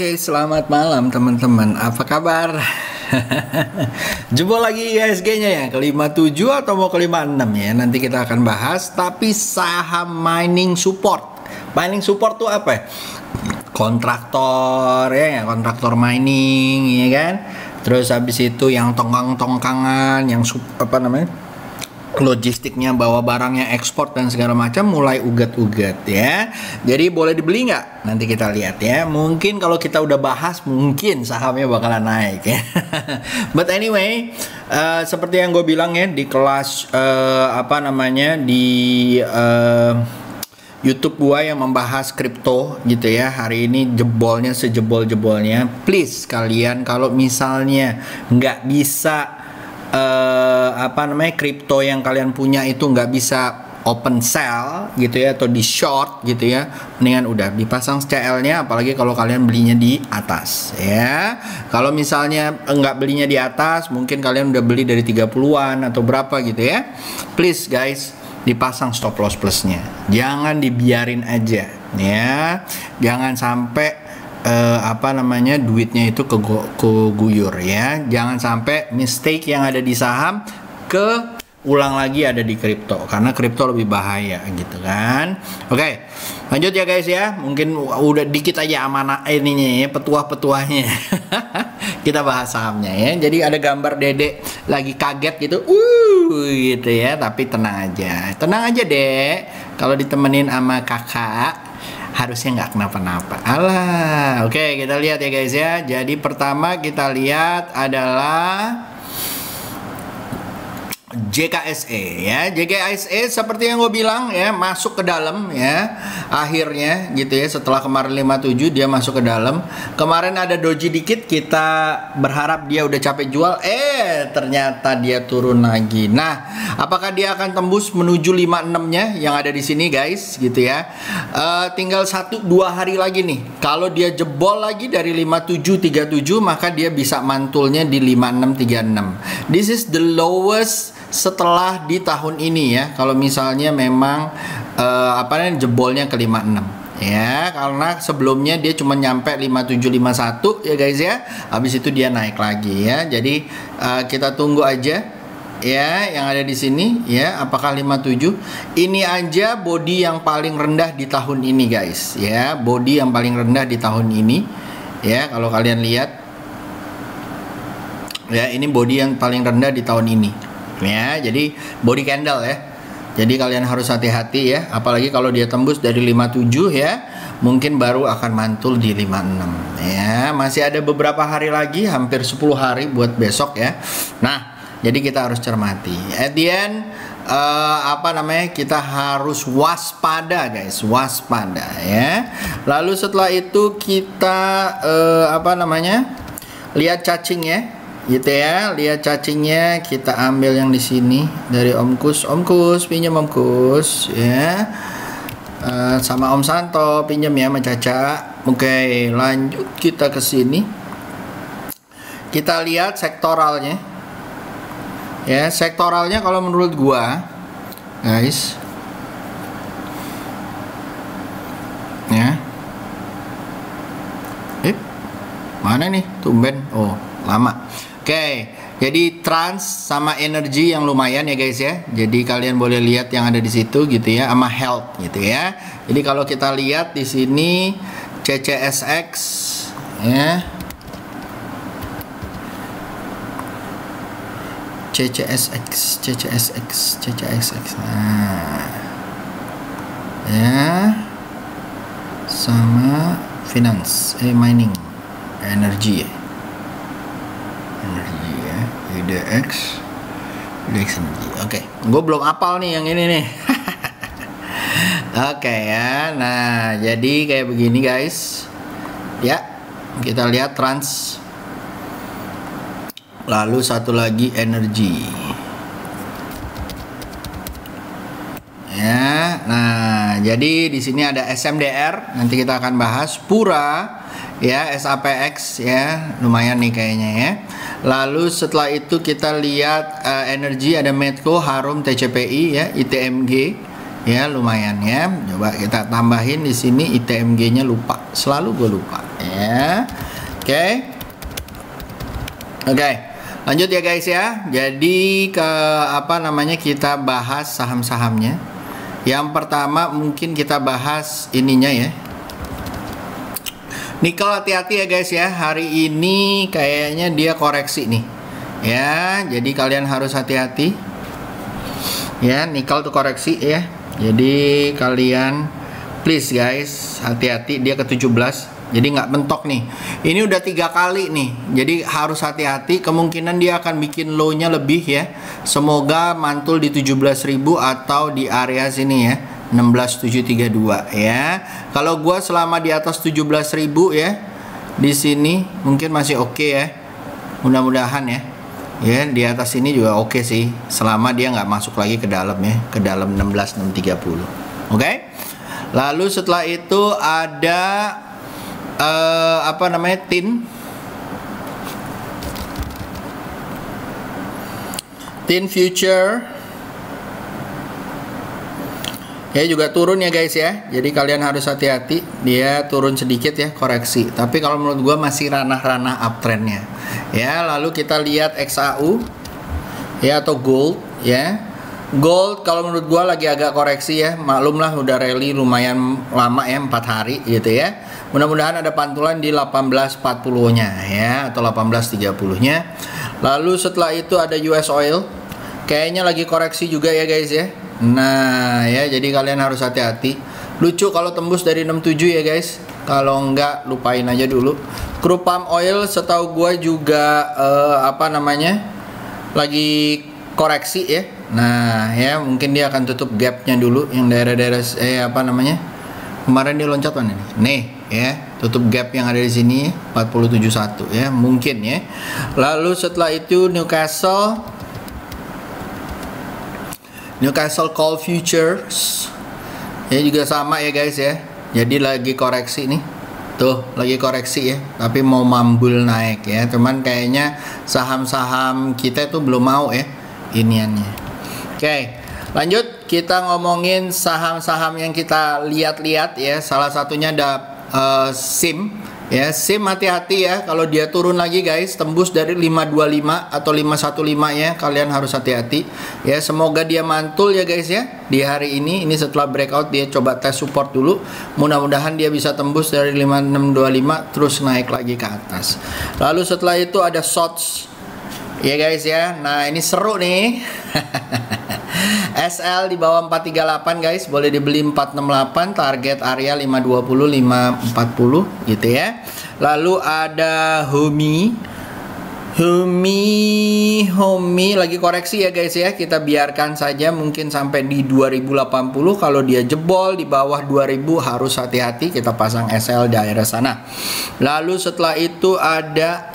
Oke, selamat malam teman-teman. Apa kabar? Jempol lagi IHSG-nya ya, ke 57 atau mau ke 56 ya. Nanti kita akan bahas. Tapi saham mining support. Mining support tuh apa ya? Kontraktor ya, kontraktor mining ya kan. Terus habis itu yang tongkang-tongkangan, yang logistiknya, bawa barangnya, ekspor dan segala macam mulai ugat-ugat ya. Jadi boleh dibeli nggak? Nanti kita lihat ya. Mungkin kalau kita udah bahas, mungkin sahamnya bakalan naik ya. But anyway, seperti yang gue bilang ya di kelas di YouTube gua yang membahas kripto gitu ya. Hari ini jebolnya sejebol-jebolnya. Please kalian kalau misalnya nggak bisa kripto yang kalian punya itu nggak bisa open sell gitu ya, atau di short gitu ya, mendingan udah dipasang CL-nya, apalagi kalau kalian belinya di atas ya. Kalau misalnya nggak belinya di atas, mungkin kalian udah beli dari 30-an atau berapa gitu ya. Please guys, dipasang stop loss plusnya, jangan dibiarin aja ya, jangan sampai duitnya itu keguyur ya. Jangan sampai mistake yang ada di saham ulang lagi ada di kripto, karena kripto lebih bahaya gitu kan. Oke, lanjut ya guys ya. Mungkin udah dikit aja amanah ininya ya, petuah-petuahnya. Kita bahas sahamnya ya. Jadi ada gambar Dede lagi kaget gitu, gitu ya. Tapi tenang aja dek. Kalau ditemenin sama kakak harusnya nggak kenapa-napa. Alah, oke, kita lihat ya guys ya. Jadi pertama kita lihat adalah JKSE ya. JKSE seperti yang gue bilang ya, masuk ke dalam ya. Akhirnya gitu ya, setelah kemarin 57 dia masuk ke dalam. Kemarin ada doji dikit, kita berharap dia udah capek jual, ternyata dia turun lagi. Nah, apakah dia akan tembus menuju 56-nya yang ada di sini guys gitu ya. Tinggal 1-2 hari lagi nih. Kalau dia jebol lagi dari 5737, maka dia bisa mantulnya di 5636. This is the lowest setelah di tahun ini ya. Kalau misalnya memang jebolnya ke 56 ya, karena sebelumnya dia cuma nyampe 5751 ya guys ya. Habis itu dia naik lagi ya. Jadi kita tunggu aja ya yang ada di sini ya, apakah 57. Ini aja body yang paling rendah di tahun ini guys ya, body yang paling rendah di tahun ini ya. Kalau kalian lihat ya, ini body yang paling rendah di tahun ini ya. Jadi body candle ya. Jadi kalian harus hati-hati ya, apalagi kalau dia tembus dari 57 ya, mungkin baru akan mantul di 56 ya. Masih ada beberapa hari lagi, hampir 10 hari buat besok ya. Nah, jadi kita harus cermati. At the end kita harus waspada guys, waspada ya. Lalu setelah itu kita lihat cacing ya gitu ya. Lihat cacingnya, kita ambil yang di sini dari Om Kus, pinjam Om Kus ya. Sama Om Santo pinjam ya sama Caca. Oke, lanjut kita ke sini. Kita lihat sektoralnya ya. Sektoralnya kalau menurut gua guys ya, mana nih tumben, lama. Oke, jadi trans sama energi yang lumayan ya guys ya. Jadi kalian boleh lihat yang ada di situ gitu ya, sama health gitu ya. Jadi kalau kita lihat di sini CCSX ya, CCSX. Nah, ya, sama finance, mining, energi ya. IDX energi. Oke, gue belum hafal nih yang ini nih. Oke ya. Nah, jadi kayak begini guys. Ya, kita lihat trans. Lalu satu lagi energi. Ya. Nah, jadi di sini ada SMDR, nanti kita akan bahas. Pura ya, SAPX ya, lumayan nih kayaknya ya. Lalu setelah itu kita lihat energi, ada Medco, Harum, TCPI ya, ITMG ya, lumayan ya. Coba kita tambahin di sini ITMG-nya, lupa, selalu gue lupa ya. Oke, lanjut ya guys ya. Jadi ke apa namanya, kita bahas saham-sahamnya. Yang pertama mungkin kita bahas ininya ya. Nikel, hati-hati ya guys ya. Hari ini kayaknya dia koreksi nih. Ya, jadi kalian harus hati-hati. Ya, nikel tuh koreksi ya. Jadi kalian please guys, hati-hati, dia ke 17. Jadi nggak mentok nih. Ini udah 3 kali nih. Jadi harus hati-hati. Kemungkinan dia akan bikin low-nya lebih ya. Semoga mantul di 17.000 atau di area sini ya. 16.732 ya. Kalau gua selama di atas 17.000 ya, di sini mungkin masih oke ya. Mudah-mudahan ya. Ya, di atas ini juga oke sih. Selama dia nggak masuk lagi ke dalam ya, ke dalam 16.630. Oke? Lalu setelah itu ada apa namanya, tin future ya, juga turun ya guys ya. Jadi kalian harus hati-hati, dia turun sedikit ya, koreksi. Tapi kalau menurut gua masih ranah-ranah uptrendnya ya. Lalu kita lihat XAU ya, atau gold ya. Gold kalau menurut gua lagi agak koreksi ya. Maklum lah, udah rally lumayan lama ya, 4 hari gitu ya. Mudah-mudahan ada pantulan di 18.40-nya ya, atau 18.30-nya. Lalu setelah itu ada US oil. Kayaknya lagi koreksi juga ya guys ya. Nah ya, jadi kalian harus hati-hati. Lucu kalau tembus dari 67 ya guys. Kalau enggak, lupain aja dulu. Crude palm oil setahu gua juga apa namanya, lagi koreksi ya. Nah ya, mungkin dia akan tutup gapnya dulu yang daerah-daerah apa namanya, kemarin dia loncat mana nih ya, tutup gap yang ada di sini 47.1 ya, mungkin ya. Lalu setelah itu Newcastle Call Futures ya, juga sama ya guys ya. Jadi lagi koreksi nih, tuh lagi koreksi ya, tapi mau mambul naik ya. Cuman kayaknya saham-saham kita itu belum mau ya iniannya. Oke, lanjut kita ngomongin saham-saham yang kita lihat-lihat ya. Salah satunya ada SIM ya. SIM hati-hati ya, kalau dia turun lagi guys, tembus dari 525 atau 515 ya, kalian harus hati-hati ya. Semoga dia mantul ya guys ya di hari ini. Ini setelah breakout dia coba tes support dulu. Mudah-mudahan dia bisa tembus dari 5625 terus naik lagi ke atas. Lalu setelah itu ada SOTS ya guys ya. Nah ini seru nih. SL di bawah 438 guys, boleh dibeli 468, target area 520 540 gitu ya. Lalu ada Humi lagi koreksi ya guys ya. Kita biarkan saja mungkin sampai di 2080. Kalau dia jebol di bawah 2000 harus hati-hati, kita pasang SL daerah sana. Lalu setelah itu ada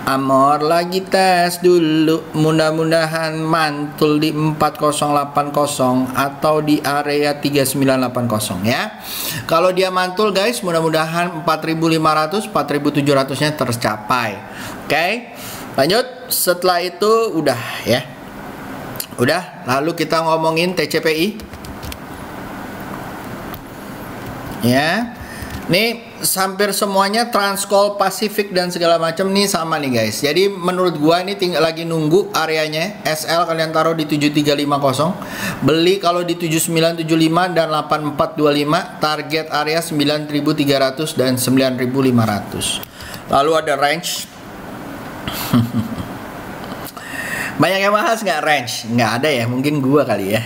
Amor lagi tes dulu, mudah-mudahan mantul di 4080 atau di area 3980 ya. Kalau dia mantul guys, mudah-mudahan 4500 4700 nya tercapai. Oke, lanjut. Setelah itu udah ya, udah. Lalu kita ngomongin TCPI ya. Nih hampir semuanya Transcol, Pacific dan segala macam nih sama nih guys. Jadi menurut gua ini tinggal lagi nunggu areanya. SL kalian taruh di 7350, beli kalau di 7975 dan 8425, target area 9300 dan 9500. Lalu ada range. Banyak yang bahas nggak range? Nggak ada ya, mungkin gua kali ya.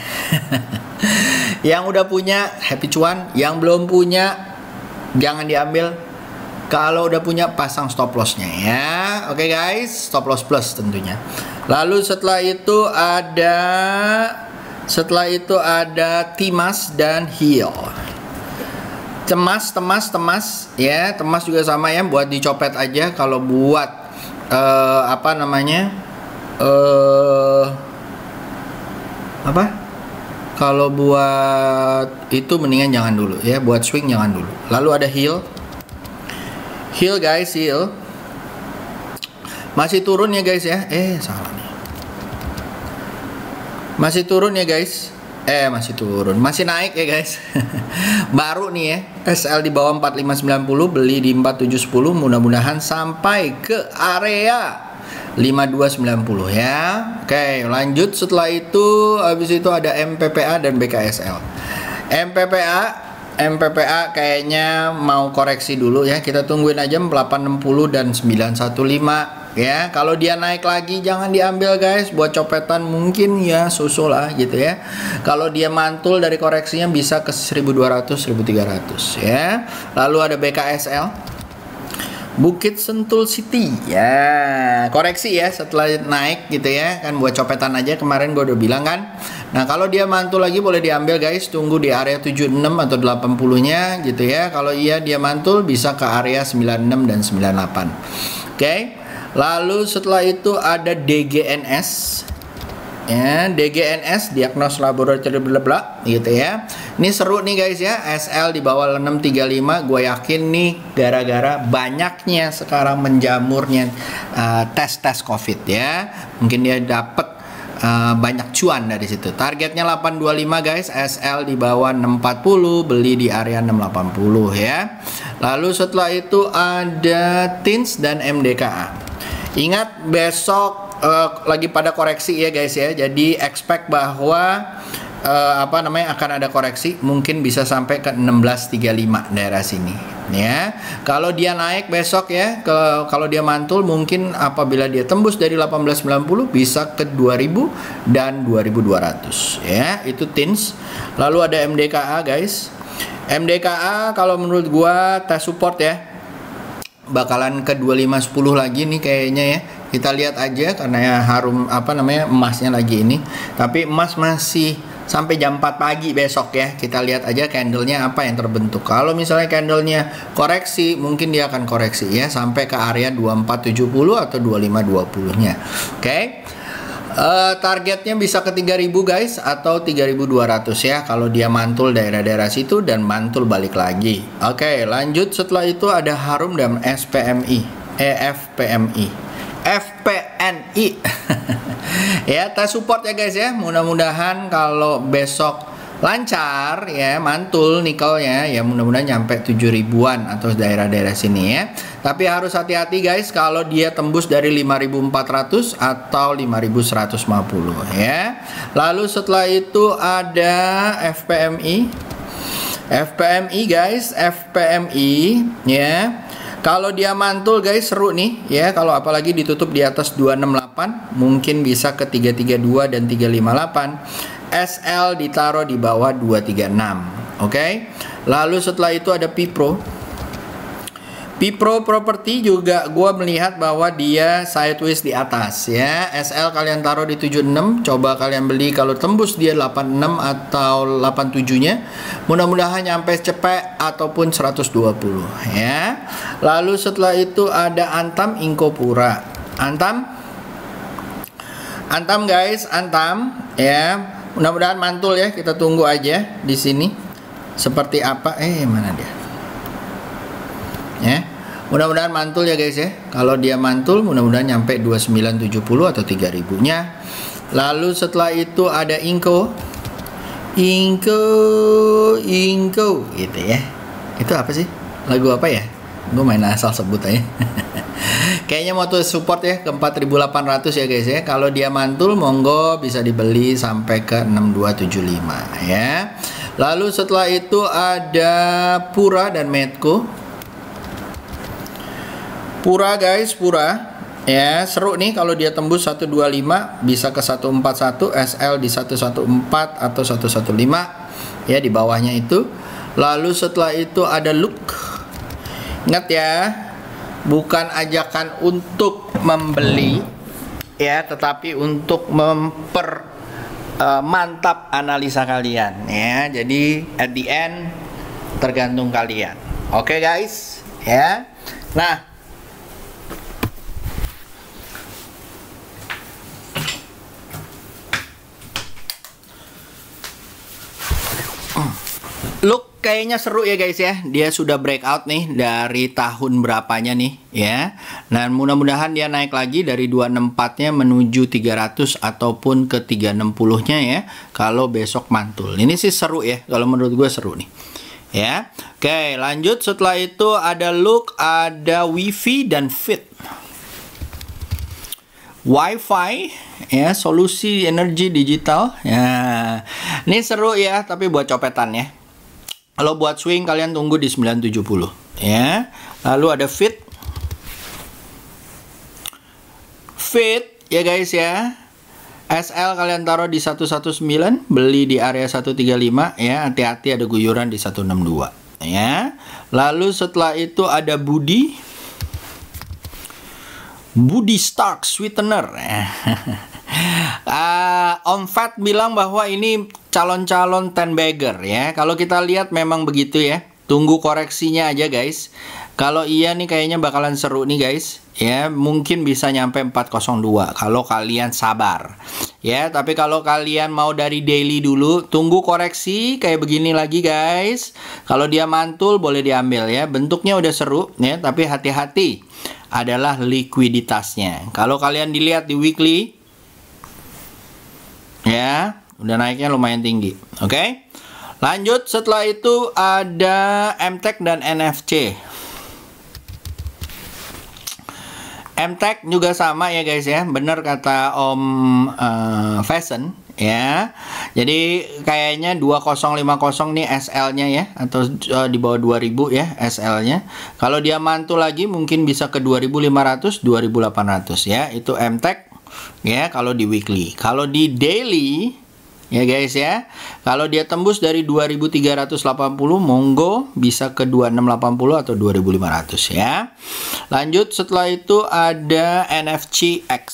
Yang udah punya happy cuan, yang belum punya jangan diambil. Kalau udah punya, pasang stop lossnya ya. Oke guys, stop loss plus tentunya. Lalu setelah itu ada Timas dan Heal. Temas ya. Temas juga sama ya, buat dicopet aja. Kalau buat apa namanya, kalau buat itu mendingan jangan dulu ya, buat swing jangan dulu. Lalu ada Heal guys, Heal masih turun ya guys ya. Salah nih, masih turun ya guys. Masih turun, masih naik ya guys. Baru nih ya, SL di bawah 4590, beli di 4710, mudah-mudahan sampai ke area 5290 ya. Oke, lanjut. Setelah itu habis itu ada MPPA dan BKSL. MPPA kayaknya mau koreksi dulu ya. Kita tungguin aja 860 dan 915 ya. Kalau dia naik lagi jangan diambil guys, buat copetan mungkin ya, susul lah gitu ya. Kalau dia mantul dari koreksinya bisa ke 1200 1300 ya. Lalu ada BKSL, Bukit Sentul City ya, koreksi ya setelah naik gitu ya, kan buat copetan aja, kemarin gue udah bilang kan. Nah kalau dia mantul lagi boleh diambil guys, tunggu di area 76 atau 80 nya gitu ya. Kalau iya dia mantul bisa ke area 96 dan 98. Oke. Lalu setelah itu ada DGNS ya, DGNS Diagnos Laboratory bla gitu ya. Ini seru nih guys ya, SL di bawah 635. Gue yakin nih gara-gara banyaknya sekarang menjamurnya tes COVID ya, mungkin dia dapat banyak cuan dari situ. Targetnya 825 guys, SL di bawah 640, beli di area 680 ya. Lalu setelah itu ada TINS dan MDKA. Ingat besok lagi pada koreksi ya guys ya. Jadi expect bahwa akan ada koreksi, mungkin bisa sampai ke 1635 daerah sini ya. Kalau dia naik besok ya, kalau dia mantul mungkin apabila dia tembus dari 1890 bisa ke 2000 dan 2200 ya. Itu TINS. Lalu ada MDKA guys. MDKA kalau menurut gua tes support ya, bakalan ke 2510 lagi nih kayaknya ya. Kita lihat aja karena ya harum emasnya lagi ini. Tapi emas masih sampai jam 4 pagi besok ya. Kita lihat aja candlenya apa yang terbentuk. Kalau misalnya candlenya koreksi, mungkin dia akan koreksi ya sampai ke area 2470 atau 2520 nya. Oke. Targetnya bisa ke 3000 guys atau 3200 ya, kalau dia mantul daerah-daerah situ dan mantul balik lagi. Oke, lanjut. Setelah itu ada Harum dan FPMI ya, tes support ya guys ya. Mudah-mudahan kalau besok lancar ya, mantul nikelnya ya, mudah-mudahan nyampe 7000-an atau daerah-daerah sini ya. Tapi harus hati-hati guys kalau dia tembus dari 5400 atau 5150 ya. Lalu setelah itu ada FPMI guys, FPMI ya. Kalau dia mantul guys seru nih ya, kalau apalagi ditutup di atas 268 mungkin bisa ke 332 dan 358. SL ditaruh di bawah 236. Oke. Lalu setelah itu ada Pipro Property juga gue melihat bahwa dia sideways di atas ya. SL kalian taruh di 76, coba kalian beli kalau tembus dia 86 atau 87 nya, mudah-mudahan nyampe cepet ataupun 120 ya. Lalu setelah itu ada Antam Inkopura. Antam guys, Antam ya. Mudah-mudahan mantul ya, kita tunggu aja di sini seperti apa. Mana dia? Ya. Mudah-mudahan mantul ya guys ya. Kalau dia mantul mudah-mudahan nyampe 2970 atau 3000-nya. Lalu setelah itu ada Inco gitu ya. Itu apa sih? Lagu apa ya? Gue main asal sebut aja. Kayaknya mau tuh support ya ke 4800 ya guys ya. Kalau dia mantul monggo bisa dibeli sampai ke 6275 ya. Lalu setelah itu ada Pura dan Medco. Pura guys, Pura ya, seru nih kalau dia tembus 125 bisa ke 141, SL di 114 atau 115 ya, di bawahnya itu. Lalu setelah itu ada Look. Ingat ya, bukan ajakan untuk membeli ya, tetapi untuk mantap analisa kalian ya. Jadi at the end tergantung kalian. Oke guys ya. Nah, Look, kayaknya seru ya guys ya. Dia sudah breakout nih dari tahun berapanya nih ya. Dan mudah-mudahan dia naik lagi dari 264-nya menuju 300 ataupun ke 360-nya ya. Kalau besok mantul. Ini sih seru ya. Kalau menurut gue seru nih. Ya. Oke, lanjut. Setelah itu ada Look, ada Wifi dan Fit. Wi-Fi ya, solusi energi digital. Ya. Ini seru ya, tapi buat copetan ya. Kalau buat swing kalian tunggu di 970 ya. Lalu ada Fit ya guys ya. SL kalian taruh di 119, beli di area 135 ya. Hati-hati ada guyuran di 162 ya. Lalu setelah itu ada Budi Stark Sweetener. Om Fat bilang bahwa ini calon-calon 10 bagger ya. Kalau kita lihat memang begitu ya. Tunggu koreksinya aja guys. Kalau iya nih kayaknya bakalan seru nih guys. Ya, mungkin bisa nyampe 402 kalau kalian sabar. Ya, tapi kalau kalian mau dari daily dulu, tunggu koreksi kayak begini lagi guys. Kalau dia mantul boleh diambil ya. Bentuknya udah seru ya, tapi hati-hati adalah likuiditasnya. Kalau kalian dilihat di weekly ya, udah naiknya lumayan tinggi. Oke. Lanjut, setelah itu ada MTech dan NFC. MTech juga sama ya guys ya. Bener kata Om Fashion ya. Jadi kayaknya 2050 nih SL-nya ya, atau di bawah 2000 ya SL-nya. Kalau dia mantul lagi mungkin bisa ke 2500, 2800 ya. Itu MTech ya kalau di weekly. Kalau di daily ya guys ya, kalau dia tembus dari 2380 monggo bisa ke 2680 atau 2500 ya. Lanjut, setelah itu ada NFCX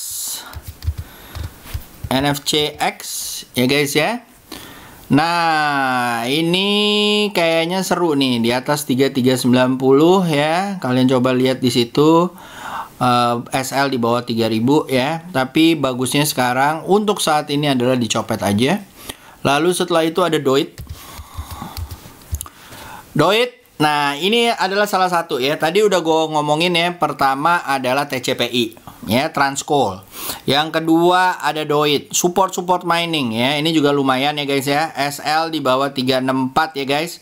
ya guys ya. Nah, ini kayaknya seru nih di atas 3390 ya. Kalian coba lihat di situ. SL di bawah 3000 ya. Tapi bagusnya sekarang untuk saat ini adalah dicopet aja. Lalu setelah itu ada Doit. Nah, ini adalah salah satu ya. Tadi udah gue ngomongin ya. Pertama adalah TCPI ya, Transcoal. Yang kedua ada Doit, support mining ya. Ini juga lumayan ya guys ya. SL di bawah 364 ya guys.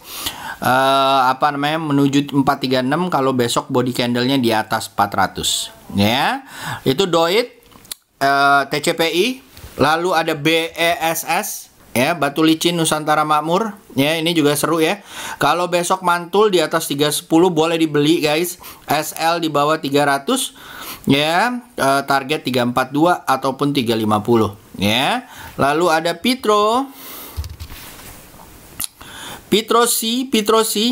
Menuju 436 kalau besok body candle-nya di atas 400 ya. Itu Doit, TCPI, lalu ada BESS ya, Batu Licin Nusantara Makmur ya. Ini juga seru ya. Kalau besok mantul di atas 310 boleh dibeli guys. SL di bawah 300 ya, target 342 ataupun 350 ya. Lalu ada Pitrosi.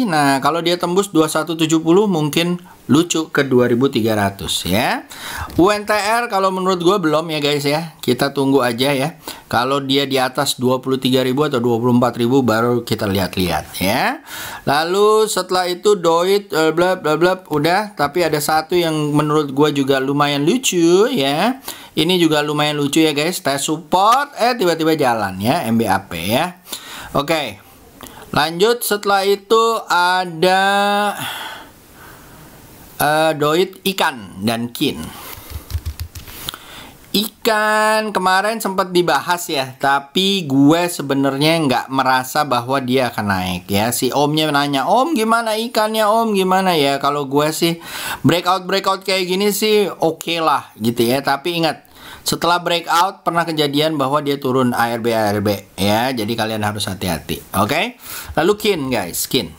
Nah, kalau dia tembus 2170 mungkin lucu ke 2300 ya. UNTR kalau menurut gue belum ya guys ya. Kita tunggu aja ya. Kalau dia di atas 23.000 atau 24.000 baru kita lihat-lihat ya. Lalu setelah itu Doit bla bla bla udah, tapi ada satu yang menurut gue juga lumayan lucu ya. Ini juga lumayan lucu ya guys. Tes support tiba-tiba jalan ya, MBAP ya. Oke. Lanjut, setelah itu ada Doit ikan dan kin. Ikan kemarin sempat dibahas ya, tapi gue sebenarnya nggak merasa bahwa dia akan naik ya. Si Omnya nanya, Om gimana ikannya Om, gimana ya? Kalau gue sih breakout kayak gini sih oke lah gitu ya. Tapi ingat, setelah breakout pernah kejadian bahwa dia turun ARB ya. Jadi kalian harus hati-hati. Oke. Lalu kin guys, kin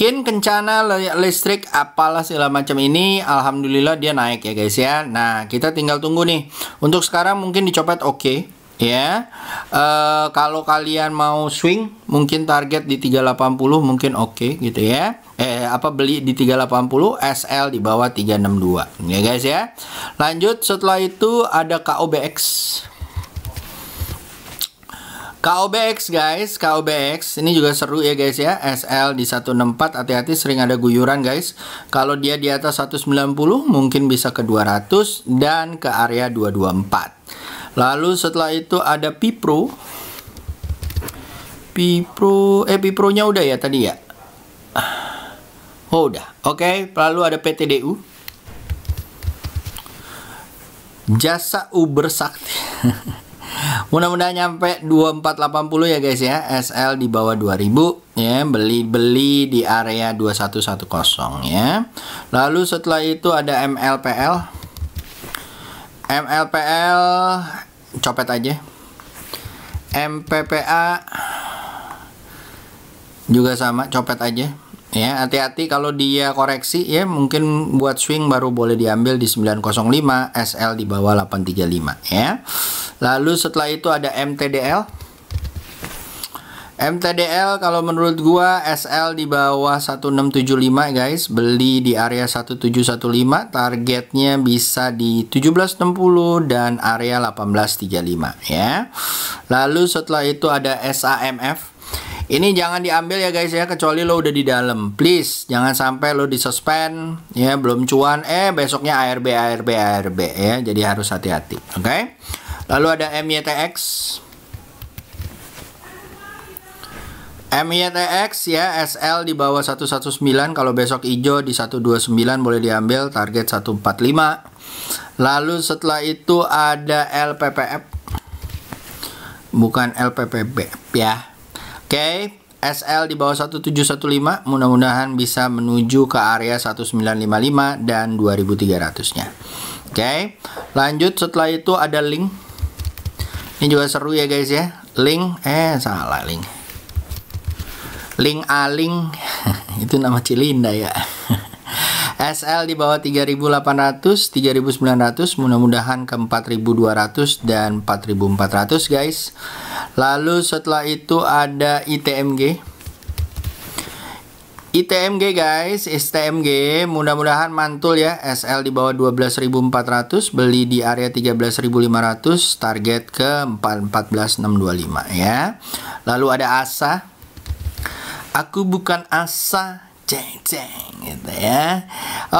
kencana listrik apalah segala macam ini, alhamdulillah dia naik ya guys ya. Nah, kita tinggal tunggu nih. Untuk sekarang mungkin dicopet oke ya. Kalau kalian mau swing mungkin target di 380 mungkin oke gitu ya. Beli di 380, SL di bawah 362 ya guys ya. Lanjut, setelah itu ada KOBX guys. KOBX ini juga seru ya guys ya. SL di 164, hati-hati sering ada guyuran guys. Kalau dia di atas 190 mungkin bisa ke 200 dan ke area 224. Lalu setelah itu ada Pipro P-Pro-nya udah ya tadi ya? Oh udah. Oke, lalu ada PTDU. Jasa Uber Sakti. Mudah-mudahan nyampe 2480 ya guys ya. SL di bawah 2000 ya. Beli di area 2110 ya. Lalu setelah itu ada MLPL. MLPL copet aja. MPPA juga sama, copet aja. Ya, hati-hati kalau dia koreksi ya, mungkin buat swing baru boleh diambil di 905, SL di bawah 835 ya. Lalu setelah itu ada MTDL. MTDL kalau menurut gua SL di bawah 1675 guys, beli di area 1715, targetnya bisa di 1760 dan area 1835 ya. Lalu setelah itu ada SAMF. Ini jangan diambil ya guys ya, kecuali lo udah di dalam. Please, jangan sampai lo disuspend ya, belum cuan besoknya ARB ya. Jadi harus hati-hati. Oke. Lalu ada MYTX. MYTX ya, SL di bawah 119, kalau besok hijau di 129 boleh diambil, target 145. Lalu setelah itu ada LPPF. Bukan LPPB ya. Oke, SL di bawah 1715, mudah-mudahan bisa menuju ke area 1955 dan 2300-nya. Oke, lanjut setelah itu ada Link. Ini juga seru ya guys ya. Link, salah Link. Link Aling, itu nama Cilinda ya. SL di bawah 3800, 3900, mudah-mudahan ke 4200 dan 4400 guys. Lalu setelah itu ada ITMG. ITMG guys, STMG mudah-mudahan mantul ya. SL di bawah 12.400, beli di area 13.500, target ke 14.625 ya. Lalu ada ASA. Aku bukan asa, ceng gitu ya.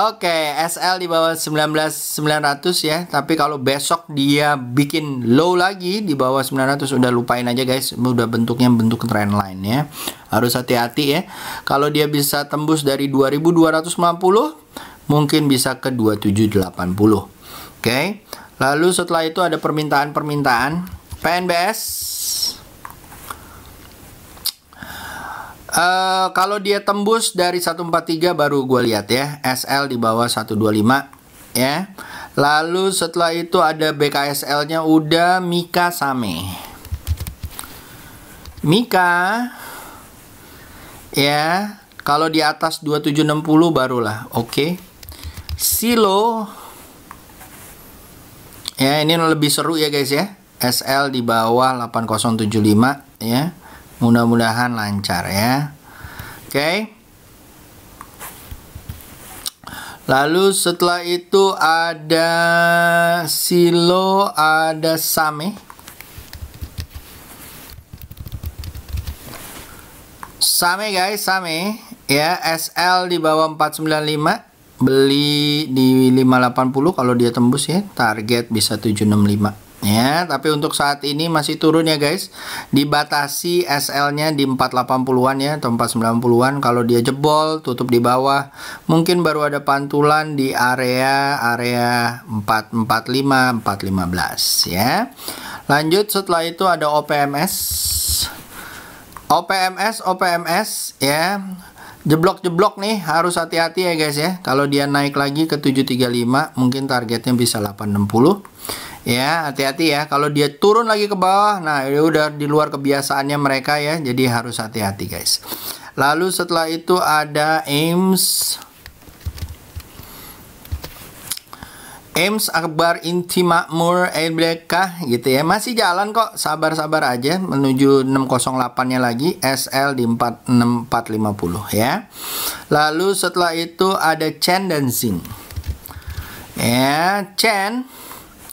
Oke, SL di bawah 19.900 ya. Tapi kalau besok dia bikin low lagi di bawah 900, udah lupain aja guys. Udah bentuknya bentuk trend line ya. Harus hati-hati ya. Kalau dia bisa tembus dari 2250, mungkin bisa ke 2780. Oke. Lalu setelah itu ada permintaan-permintaan. PNBS. Kalau dia tembus dari 143 baru gue lihat ya. SL di bawah 125 ya. Lalu setelah itu ada BKSL nya udah Mika Same. Mika ya, kalau di atas 2760 barulah oke. Silo ya, ini lebih seru ya guys ya. SL di bawah 8075 ya. Mudah-mudahan lancar ya. Oke. Lalu setelah itu ada Silo, ada Same. Same guys, Same ya, SL di bawah 495, beli di 580 kalau dia tembus ya, target bisa 765. Ya, tapi untuk saat ini masih turun ya guys. Dibatasi SL-nya di 480-an ya atau 490-an. Kalau dia jebol tutup di bawah, mungkin baru ada pantulan di area 445, 415 ya. Lanjut setelah itu ada OPMS. OPMS ya. Jeblok-jeblok nih, harus hati-hati ya guys ya. Kalau dia naik lagi ke 735, mungkin targetnya bisa 860. Ya, hati-hati ya. Kalau dia turun lagi ke bawah, nah ini udah di luar kebiasaannya mereka ya. Jadi harus hati-hati guys. Lalu setelah itu ada AIMS. AIMS Akbar Inti Makmur LBK gitu ya. Masih jalan kok, sabar-sabar aja menuju 608-nya lagi. SL di 46450 ya. Lalu setelah itu ada Chen dan Zing. Ya, Chen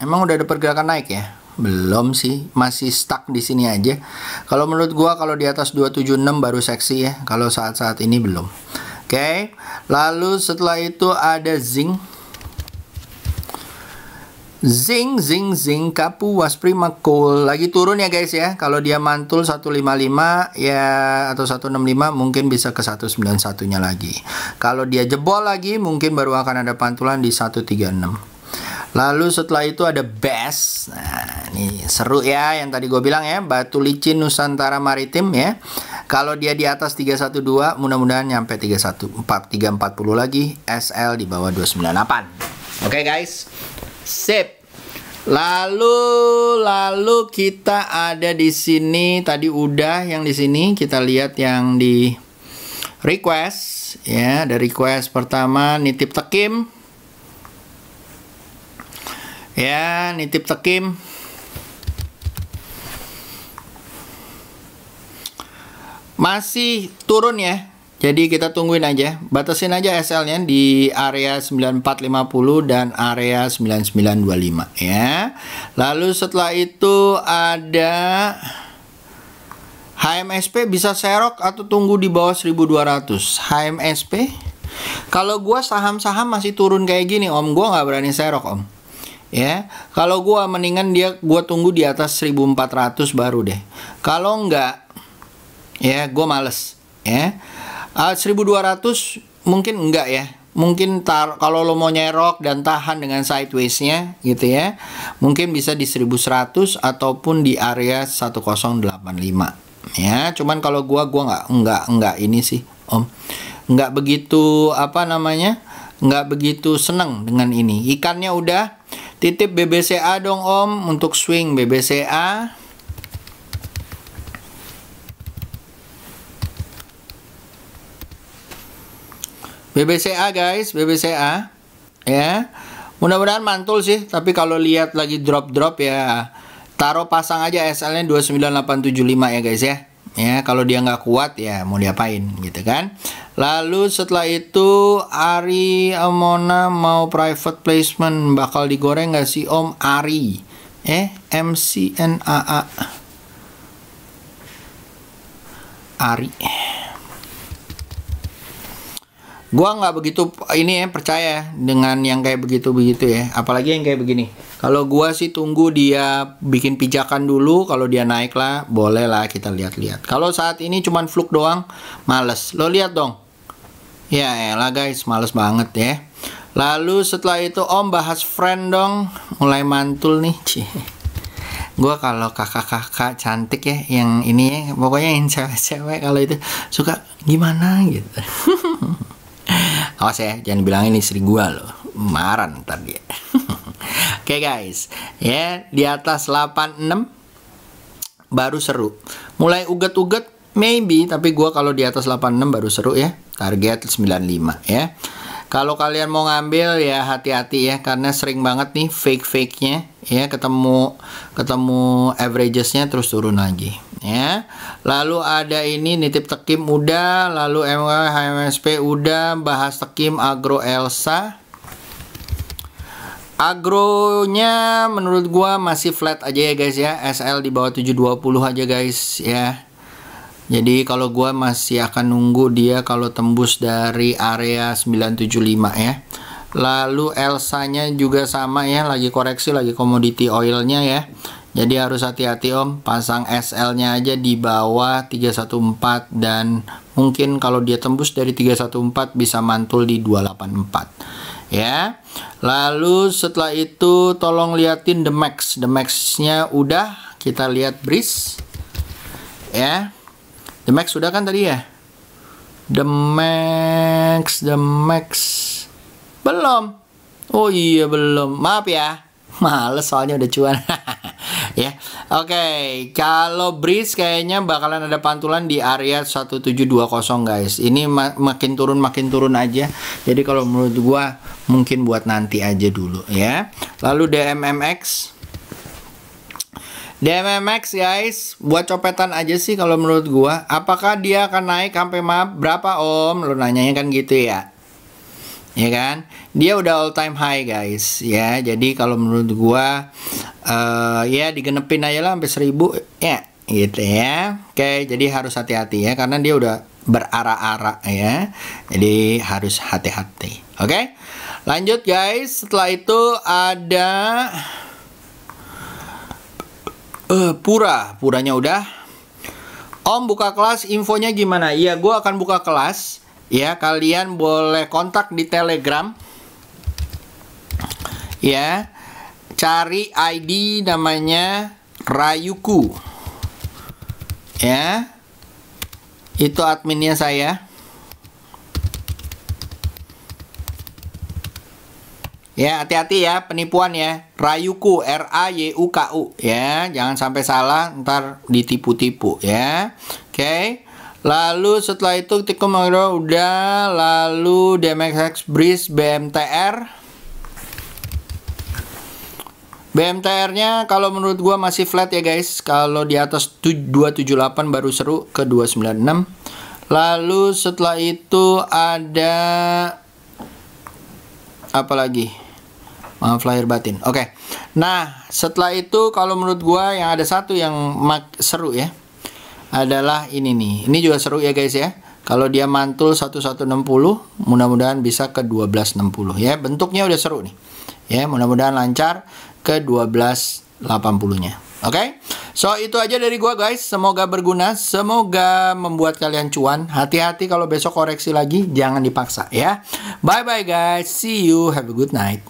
emang udah ada pergerakan naik ya? Belum sih, masih stuck di sini aja. Kalau menurut gua kalau di atas 276 baru seksi ya. Kalau saat-saat ini belum. Oke. Lalu setelah itu ada Zing. Zing, zing, zing, Kapu was prima cool. Lagi turun ya guys ya. Kalau dia mantul 155 ya atau 165 mungkin bisa ke 191-nya lagi. Kalau dia jebol lagi mungkin baru akan ada pantulan di 136. Lalu setelah itu ada BES. Nah, ini seru ya yang tadi gue bilang ya, batu licin Nusantara Maritim ya. Kalau dia di atas 312 mudah-mudahan nyampe 340 lagi, SL di bawah 298. Oke guys. Sip. Lalu kita ada di sini tadi udah yang di sini, kita lihat yang di request ya. Ada request pertama nitip tekim. Ya, nitip tekim. Masih turun ya. Jadi kita tungguin aja, batasin aja SL-nya di area 9450 dan area 9925 ya. Lalu setelah itu ada HMSP bisa serok atau tunggu di bawah 1200. HMSP, kalau gua saham-saham masih turun kayak gini Om, gua nggak berani serok Om. Ya, kalau gua mendingan gua tunggu di atas 1400 baru deh. Kalau enggak, ya gua males ya. 1200 mungkin enggak ya. Mungkin kalau lo mau nyerok dan tahan dengan sideways-nya gitu ya, mungkin bisa di 1100 ataupun di area 1085 ya. Cuman kalau gua enggak ini sih Om. Enggak begitu enggak begitu seneng dengan ini. Ikannya udah titip BBCA dong Om untuk swing BBCA. BBCA guys, BBCA ya. Mudah-mudahan mantul sih, tapi kalau lihat lagi drop-drop ya taruh pasang aja SL-nya 29875 ya guys ya. Ya, kalau dia nggak kuat ya mau diapain gitu kan. Lalu setelah itu Ari Amona mau private placement, bakal digoreng nggak sih Om Ari? MCNAA Ari. Gua nggak begitu ini ya, percaya dengan yang kayak begitu-begitu ya, apalagi yang kayak begini. Kalau gua sih tunggu dia bikin pijakan dulu, kalau dia naik lah boleh lah kita lihat-lihat. Kalau saat ini cuman fluke doang, males. Lo lihat dong. Ya elah guys, males banget ya. Lalu setelah itu Om bahas friend dong, mulai mantul nih. Gua kalau kakak-kakak cantik ya, yang ini ya, pokoknya yang cewek-cewek kalau itu suka gimana gitu. Awas ya, jangan bilang ini istri gua loh, marah ntar dia. Oke guys, ya di atas 86 baru seru. Mulai uget-uget maybe, tapi gua kalau di atas 86 baru seru ya. Target 95 ya. Kalau kalian mau ngambil ya hati-hati ya, karena sering banget nih fake-nya ya, ketemu averagesnya terus turun lagi ya. Lalu ada ini nitip tekim udah, lalu HMSP udah, bahas tekim agro Elsa. Agronya menurut gua masih flat aja ya guys ya, SL di bawah 720 aja guys ya. Jadi kalau gua masih akan nunggu dia kalau tembus dari area 975 ya. Lalu Elsanya juga sama ya, lagi koreksi, lagi commodity oilnya ya. Jadi harus hati-hati Om, pasang SL-nya aja di bawah 314 dan mungkin kalau dia tembus dari 314 bisa mantul di 284 ya. Lalu setelah itu tolong liatin the max-nya udah, kita lihat breeze ya. The max sudah kan tadi ya? The max belum. Oh iya belum. Maaf ya. Males soalnya udah cuan. Ya. Oke, kalau breeze kayaknya bakalan ada pantulan di area 1720 guys. Ini makin turun aja. Jadi kalau menurut gua mungkin buat nanti aja dulu ya. Lalu DMMX guys, buat copetan aja sih kalau menurut gua. Apakah dia akan naik sampai berapa Om? Lo nanyanya kan gitu ya. Ya kan? Dia udah all time high guys ya. Jadi kalau menurut gua ya digenepin aja lah sampai 1000 ya gitu ya. Oke, jadi harus hati-hati ya karena dia udah berara-ara ya. Jadi harus hati-hati. Oke? Lanjut guys, setelah itu ada Puranya udah. Om buka kelas, infonya gimana? Iya, gue akan buka kelas. Ya, kalian boleh kontak di Telegram. Ya, cari ID namanya Rayuku. Ya, itu adminnya saya. Ya, hati-hati ya, penipuan ya. Rayuku, Rayuku ya. Jangan sampai salah, ntar ditipu-tipu ya. Oke. Lalu setelah itu Tikum udah, lalu DMX Breeze BMTR. BMTR-nya kalau menurut gua masih flat ya guys. Kalau di atas 278 baru seru ke 296. Lalu setelah itu ada apa lagi? Maaf lahir batin. Oke. Nah, setelah itu kalau menurut gua yang ada satu yang seru ya. Adalah ini nih. Ini juga seru ya guys ya. Kalau dia mantul 1160, mudah-mudahan bisa ke 1260 ya. Bentuknya udah seru nih. Ya, mudah-mudahan lancar ke 1280-nya. Oke. So, itu aja dari gua guys. Semoga berguna, semoga membuat kalian cuan. Hati-hati kalau besok koreksi lagi, jangan dipaksa ya. Bye bye guys. See you. Have a good night.